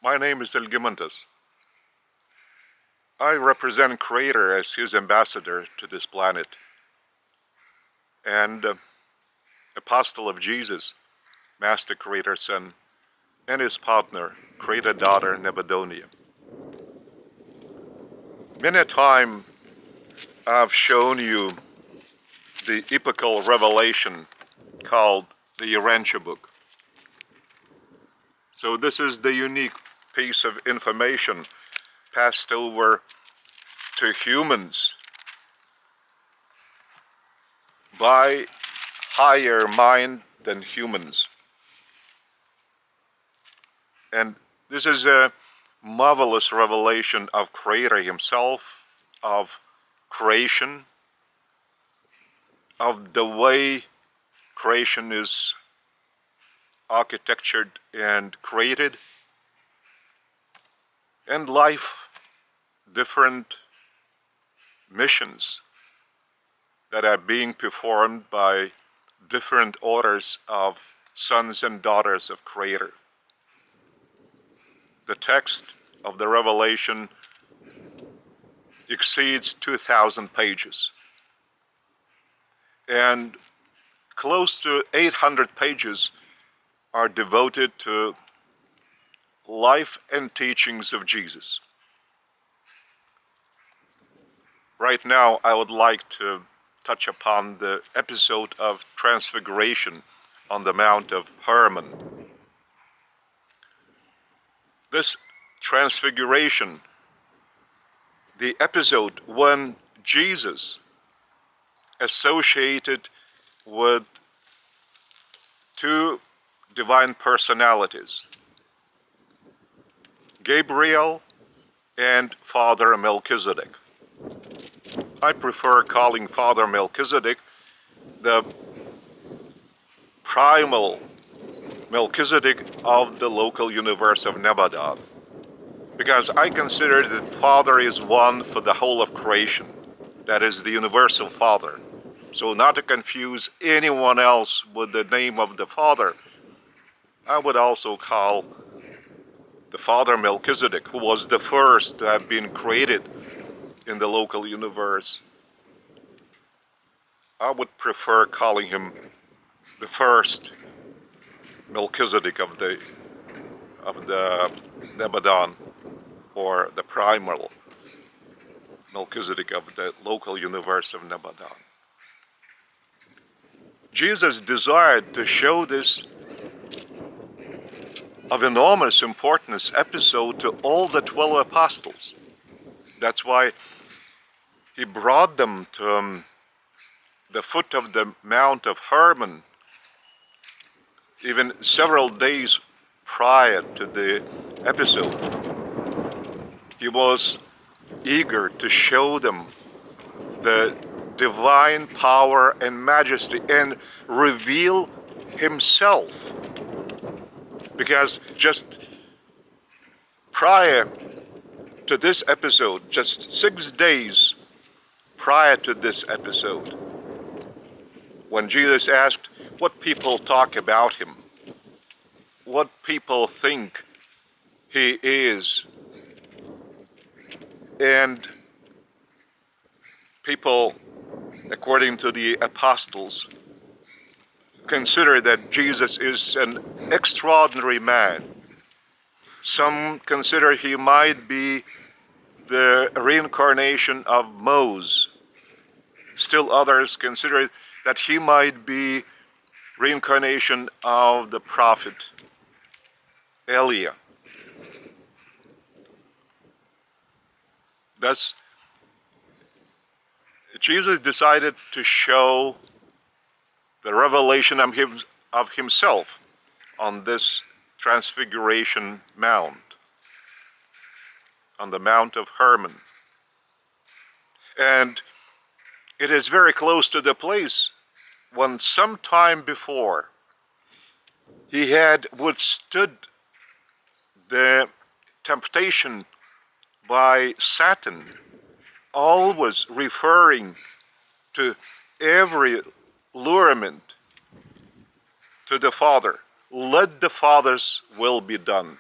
My name is Algimantas. I represent Creator as his ambassador to this planet and apostle of Jesus, Master Creator Son, and his partner, Creator Daughter Nebudonia. Many a time I've shown you the epochal revelation called the Urantia book. So this is the unique piece of information passed over to humans by higher mind than humans. And this is a marvelous revelation of Creator himself, of creation, of the way creation is architectured and created, and life, different missions that are being performed by different orders of sons and daughters of Creator. The text of the Revelation exceeds 2,000 pages, and close to 800 pages are devoted to life and teachings of Jesus. Right now, I would like to touch upon the episode of Transfiguration on the Mount of Hermon. This Transfiguration, the episode when Jesus associated with two divine personalities, Gabriel and Father Melchizedek. I prefer calling Father Melchizedek the primal Melchizedek of the local universe of Nebuchadnezzar, because I consider that Father is one for the whole of creation. That is the universal Father. So not to confuse anyone else with the name of the Father, I would also call the Father Melchizedek, who was the first to have been created in the local universe. I would prefer calling him the first Melchizedek of the Nebuchadnezzar, or the primal Melchizedek of the local universe of Nebuchadnezzar. Jesus desired to show this of enormous importance episode to all the 12 apostles. That's why he brought them to the foot of the Mount of Hermon, even several days prior to the episode. He was eager to show them the divine power and majesty and reveal himself. Because just prior to this episode, just 6 days prior to this episode, when Jesus asked what people talk about him, what people think he is, and people, according to the apostles, consider that Jesus is an extraordinary man. Some consider he might be the reincarnation of Moses. Still others consider that he might be reincarnation of the prophet Elijah. Thus, Jesus decided to show the revelation of himself on this Transfiguration Mount, on the Mount of Hermon. And it is very close to the place when some time before he had withstood the temptation by Satan, always referring to every allurement to the Father. Let the Father's will be done.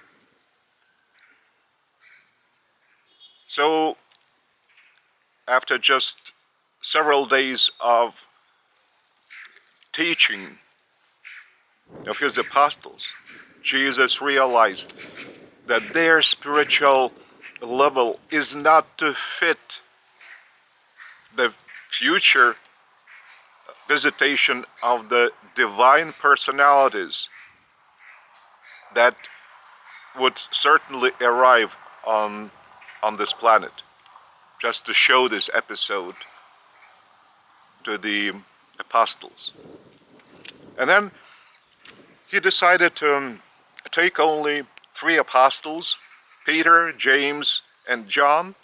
So after just several days of teaching of his apostles, Jesus realized that their spiritual level is not to fit the future visitation of the divine personalities that would certainly arrive on this planet, just to show this episode to the apostles. And then he decided to take only 3 apostles, Peter, James, and John,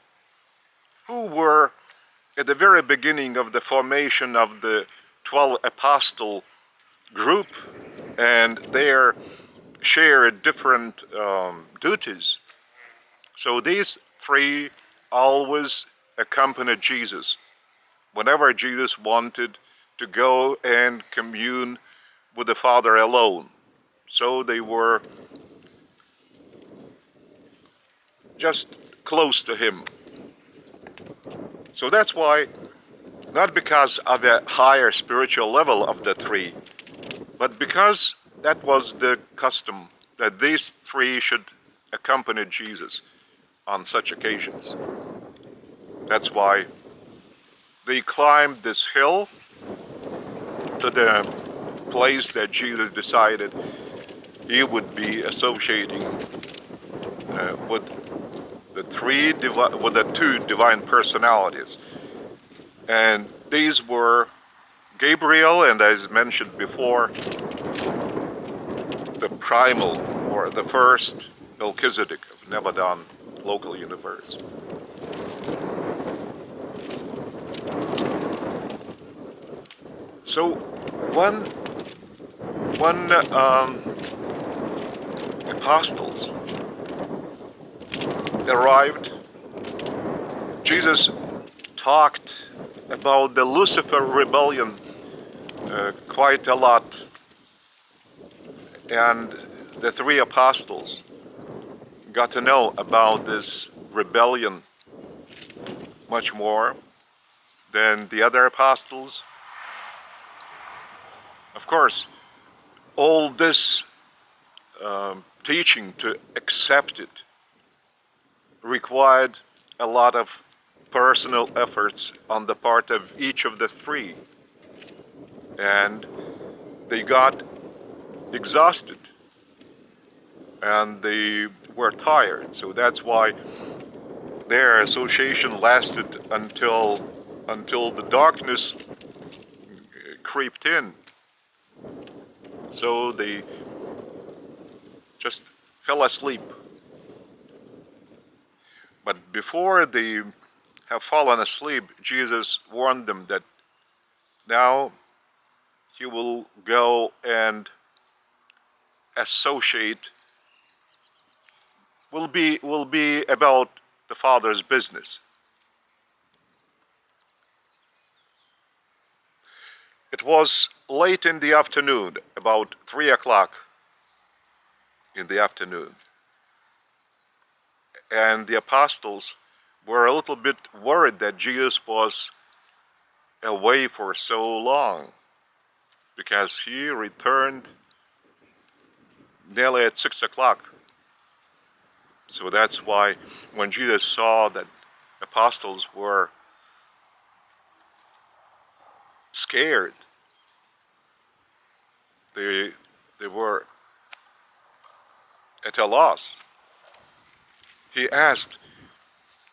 who were at the very beginning of the formation of the 12 apostle group, and they shared different duties. So these 3 always accompanied Jesus whenever Jesus wanted to go and commune with the Father alone. So they were just close to him. So that's why, not because of a higher spiritual level of the 3, but because that was the custom, that these 3 should accompany Jesus on such occasions. That's why they climbed this hill to the place that Jesus decided he would be associating with the 2 divine personalities. And these were Gabriel, and as mentioned before, the primal, or the first Melchizedek of Nebadan local universe. So when apostles arrived, Jesus talked about the Lucifer rebellion quite a lot, and the 3 apostles got to know about this rebellion much more than the other apostles. Of course, all this teaching, to accept it, required a lot of personal efforts on the part of each of the 3. And they got exhausted and they were tired. So that's why their association lasted until the darkness creeped in. So they just fell asleep. But before they have fallen asleep, Jesus warned them that now he will go and associate, will be about the Father's business. It was late in the afternoon, about 3 o'clock in the afternoon, and the apostles were a little bit worried that Jesus was away for so long, because he returned nearly at 6 o'clock. So that's why when Jesus saw that apostles were scared, they were at a loss. He asked,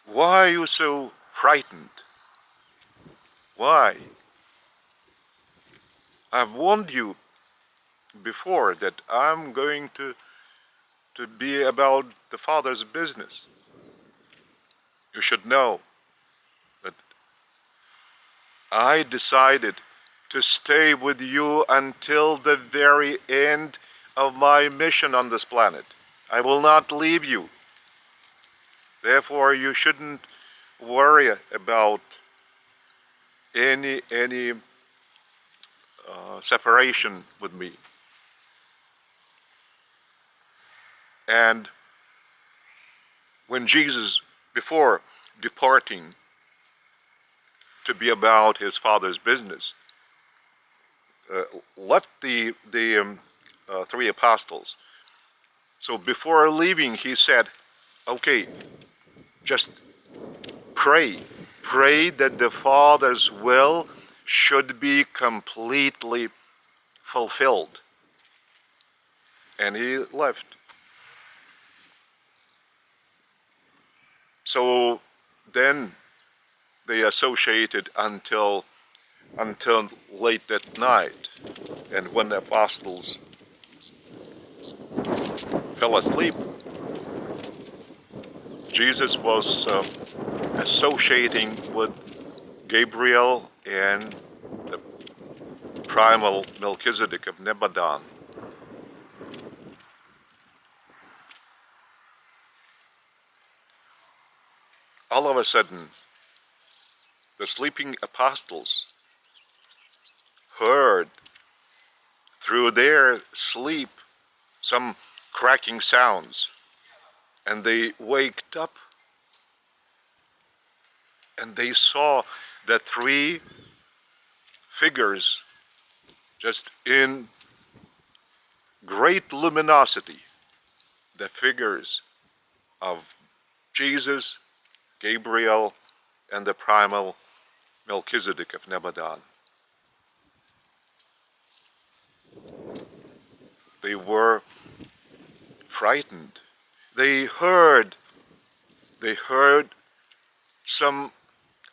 "Why are you so frightened? Why? I've warned you before that I'm going to be about the Father's business. You should know that I decided to stay with you until the very end of my mission on this planet. I will not leave you. Therefore, you shouldn't worry about any separation with me." And when Jesus, before departing to be about his Father's business, left the three apostles. So before leaving, he said, okay, just pray. Pray that the Father's will should be completely fulfilled. And he left. So then they associated until late at night. And when the apostles fell asleep, Jesus was associating with Gabriel and the primal Melchizedek of Nebadan. All of a sudden, the sleeping apostles heard through their sleep some cracking sounds, and they waked up and they saw the three figures just in great luminosity, the figures of Jesus, Gabriel, and the primal Melchizedek of Nebadan. They were frightened. They heard some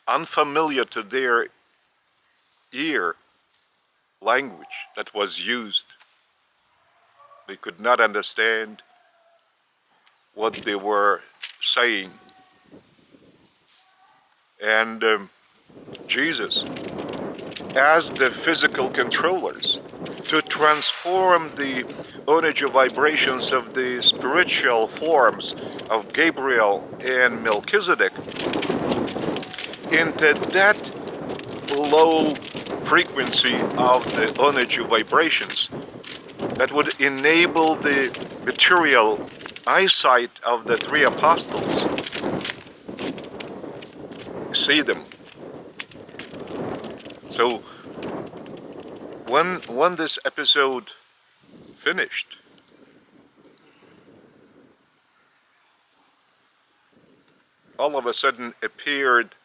unfamiliar to their ear language that was used. They could not understand what they were saying. And Jesus, as the physical controllers, to transform the energy vibrations of the spiritual forms of Gabriel and Melchizedek into that low frequency of the energy vibrations that would enable the material eyesight of the three apostles see them. So when this episode finished, all of a sudden appeared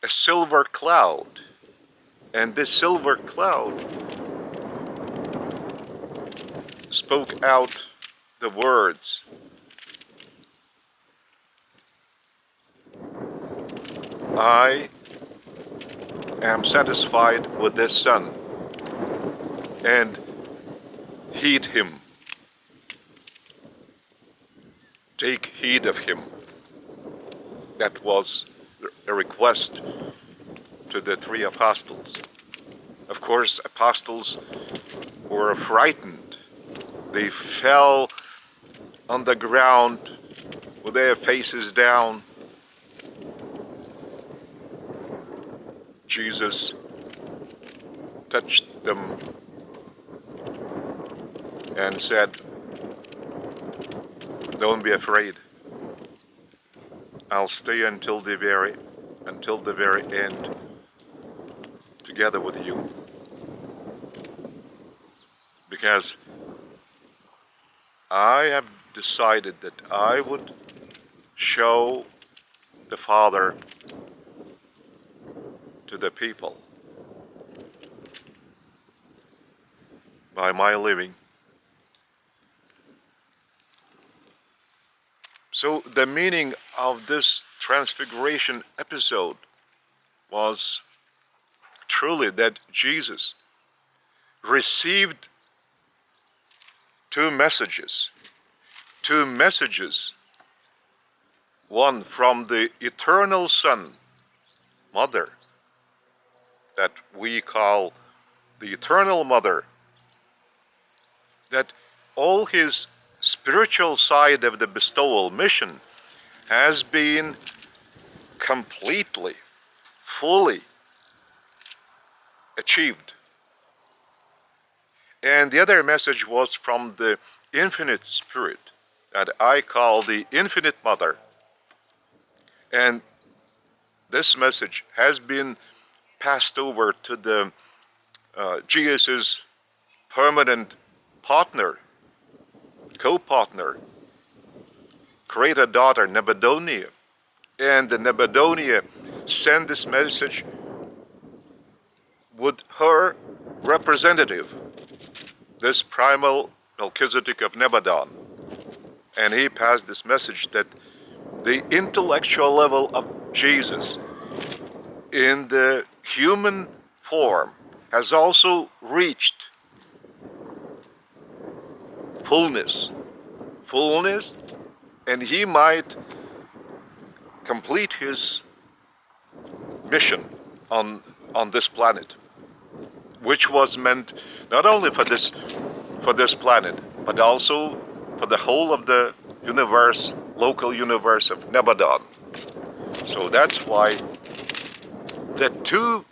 a silver cloud, and this silver cloud spoke out the words, I am satisfied with this son, and heed him. Take heed of him. That was a request to the three apostles. Of course, apostles were frightened. They fell on the ground with their faces down. Jesus touched them and said, don't be afraid. I'll stay until the very end together with you. Because I have decided that I would show the Father to the people by my living. So the meaning of this Transfiguration episode was truly that Jesus received two messages. One from the eternal Son, Mother, that we call the Eternal Mother, that all his spiritual side of the bestowal mission has been completely, fully achieved. And the other message was from the Infinite Spirit, that I call the Infinite Mother, And this message has been passed over to the Jesus' permanent partner, co-partner, creator daughter, Nebuchadnezzar. And the Nebuchadnezzar sent this message with her representative, this primal Melchizedek of Nebadon. And he passed this message that the intellectual level of Jesus in the human form has also reached fullness, and he might complete his mission on this planet, which was meant not only for this planet, but also for the whole of the universe, local universe of Nebadon. So that's why the two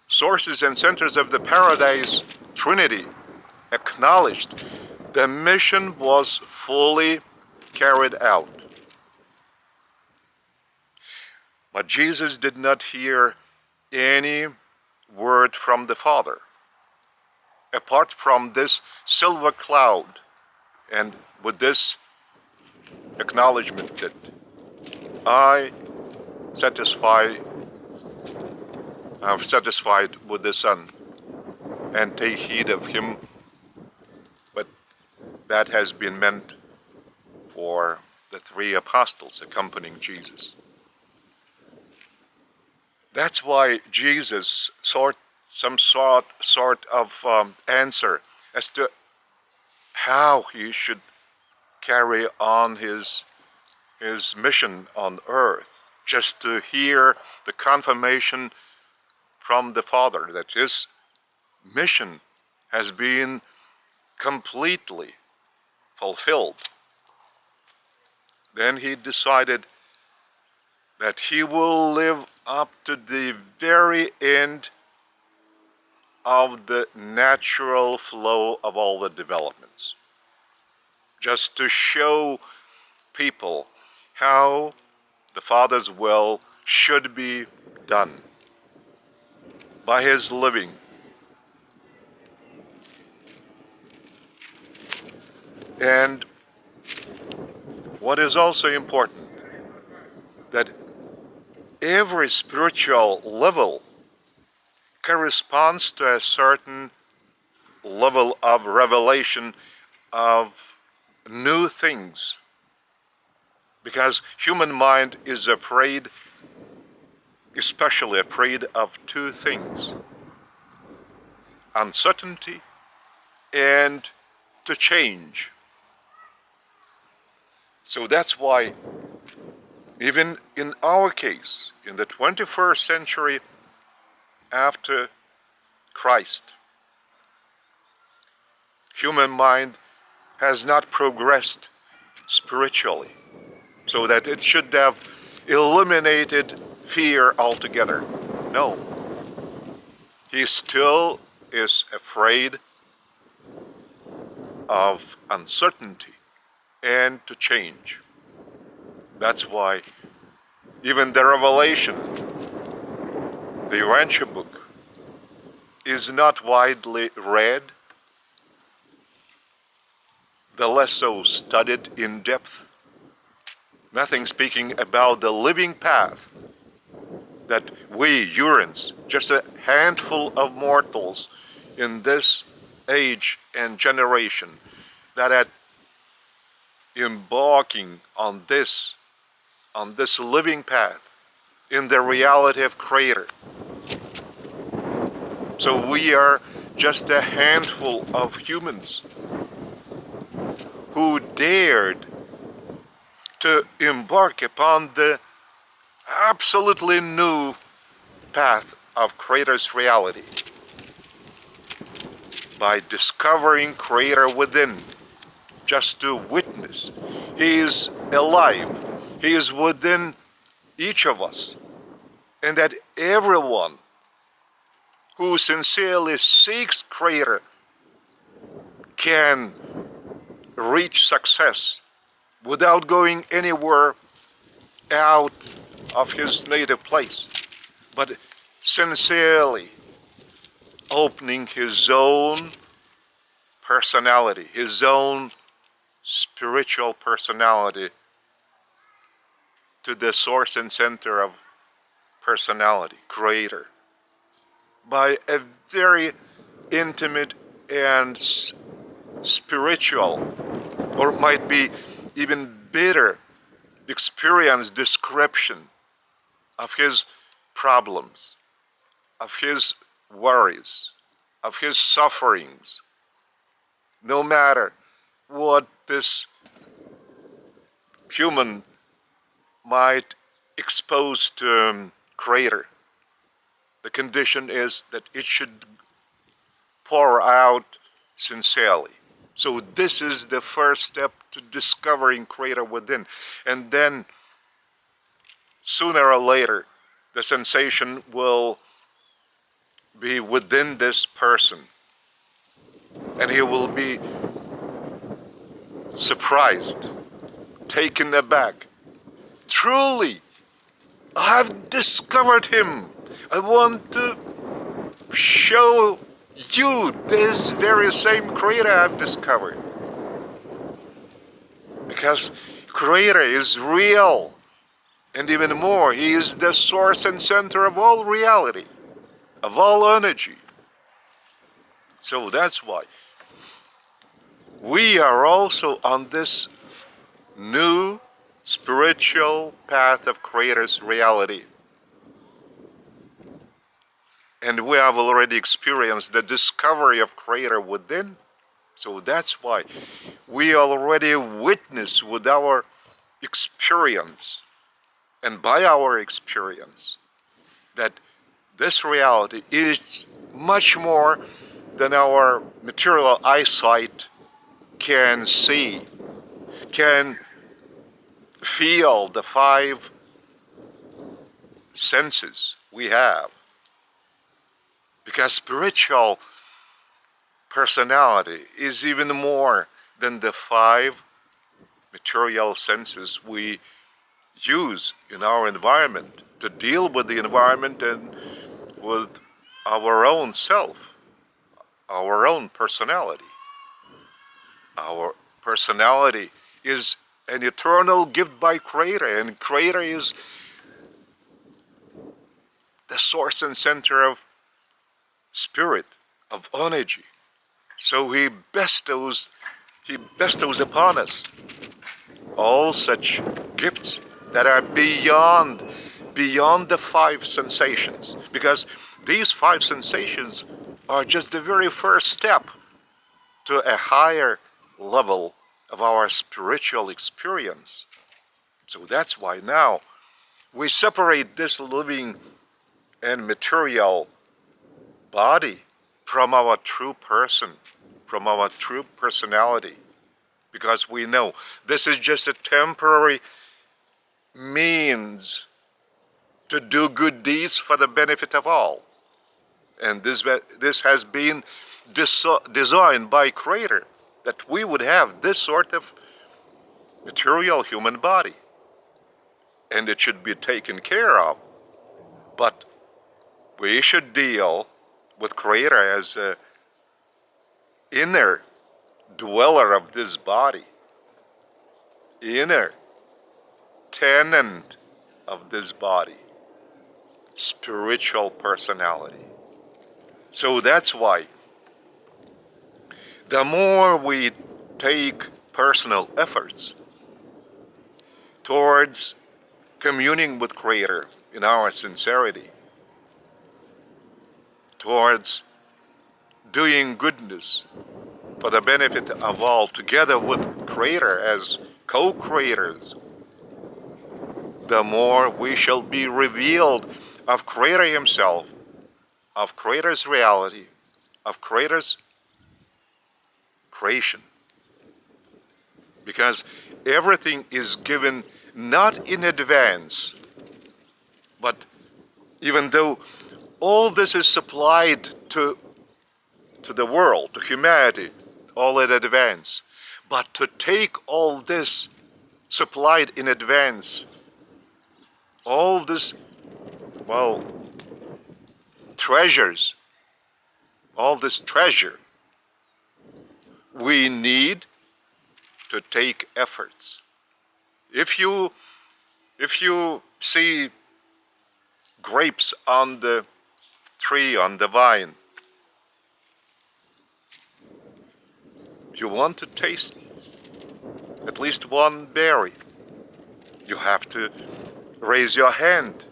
sources and centers of the Paradise Trinity acknowledged the mission was fully carried out. But Jesus did not hear any word from the Father, apart from this silver cloud, and with this acknowledgement that I'm satisfied with the Son, and take heed of him. But that has been meant for the three apostles accompanying Jesus. That's why Jesus sought some sort of answer as to how he should carry on his mission on earth, just to hear the confirmation from the Father that his mission has been completely fulfilled. Then he decided that he will live up to the very end of the natural flow of all the developments, just to show people how the Father's will should be done by his living. And what is also important, that every spiritual level corresponds to a certain level of revelation of new things, because human mind is afraid, especially afraid of two things: uncertainty and to change. So that's why even in our case, in the 21st century after Christ, human mind has not progressed spiritually, so that it should have eliminated fear altogether. No. He still is afraid of uncertainty and to change. That's why even the Revelation, the Urantia book, is not widely read, the less so studied in depth. Nothing speaking about the living path that we, Urans, just a handful of mortals in this age and generation, that are embarking on this living path in the reality of Creator. So we are just a handful of humans who dared to embark upon the absolutely new path of Creator's reality by discovering Creator within, just to witness He is alive, He is within each of us, and that everyone who sincerely seeks Creator can reach success without going anywhere out of his native place, but sincerely opening his own personality, his own spiritual personality to the source and center of personality, Creator, by a very intimate and spiritual, or it might be even bitter, experience description of his problems, of his worries, of his sufferings, no matter what this human might expose to Creator. The condition is that it should pour out sincerely. So this is the first step to discovering Creator within. And then sooner or later, the sensation will be within this person. And he will be surprised, taken aback. Truly, I've discovered him. I want to show you this very same Creator I've discovered. Because Creator is real. And even more, He is the source and center of all reality, of all energy. So that's why we are also on this new spiritual path of Creator's reality. And we have already experienced the discovery of Creator within. So that's why we already witness with our experience and by our experience that this reality is much more than our material eyesight can see, can feel the five senses we have. Because spiritual personality is even more than the five material senses we use in our environment to deal with the environment and with our own self, our own personality. Our personality is an eternal gift by Creator, and Creator is the source and center of spirit, of energy. So He bestows upon us all such gifts that are beyond the five sensations. Because these five sensations are just the very first step to a higher level of our spiritual experience. So that's why now we separate this living and material body from our true person, from our true personality, because we know this is just a temporary means to do good deeds for the benefit of all. And this has been designed by Creator, that we would have this sort of material human body, and it should be taken care of. But we should deal with Creator as an inner dweller of this body, inner tenant of this body, spiritual personality. So that's why the more we take personal efforts towards communing with Creator in our sincerity, towards doing goodness for the benefit of all, together with Creator as co-creators, the more we shall be revealed of Creator Himself, of Creator's reality, of Creator's creation. Because everything is given not in advance, but even though all this is supplied to the world, to humanity, all in advance, but to take all this supplied in advance all this, well, treasures, all this treasure, we need to take efforts. If you see grapes on the tree, on the vine, you want to taste at least one berry. You have to raise your hand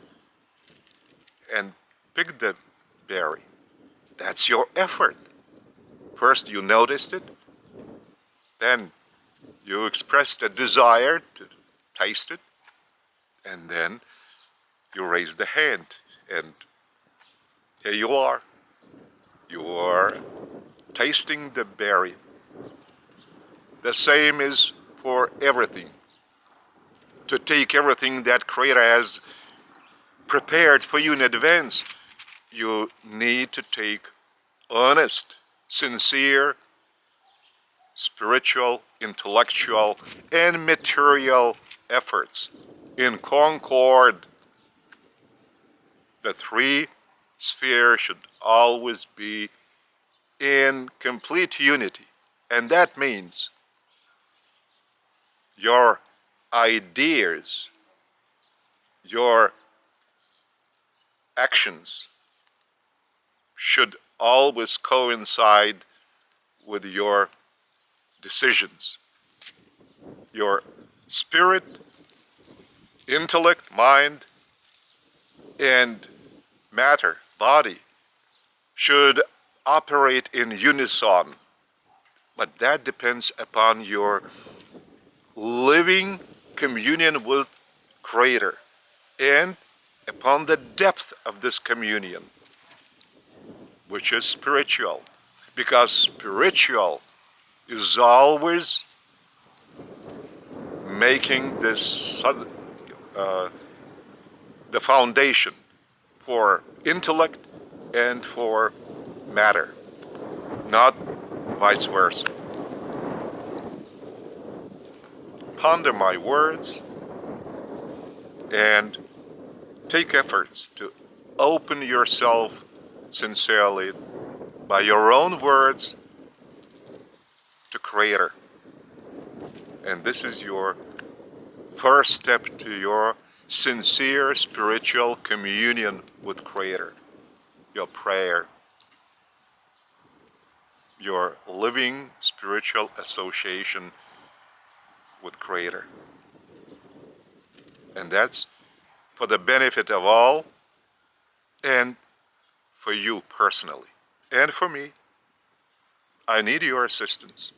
and pick the berry. That's your effort. First you noticed it, then you expressed a desire to taste it, and then you raise the hand, and here you are. You are tasting the berry. The same is for everything. To take everything that Creator has prepared for you in advance, you need to take honest, sincere, spiritual, intellectual, and material efforts in concord. The three spheres should always be in complete unity. And that means your ideas, your actions should always coincide with your decisions. Your spirit, intellect, mind, and matter, body, should operate in unison. But that depends upon your living communion with Creator and upon the depth of this communion, which is spiritual. Because spiritual is always making this the foundation for intellect and for matter, not vice versa. Ponder my words and take efforts to open yourself sincerely by your own words to Creator. And this is your first step to your sincere spiritual communion with Creator. Your prayer, your living spiritual association with Creator. And that's for the benefit of all and for you personally. And for me, I need your assistance.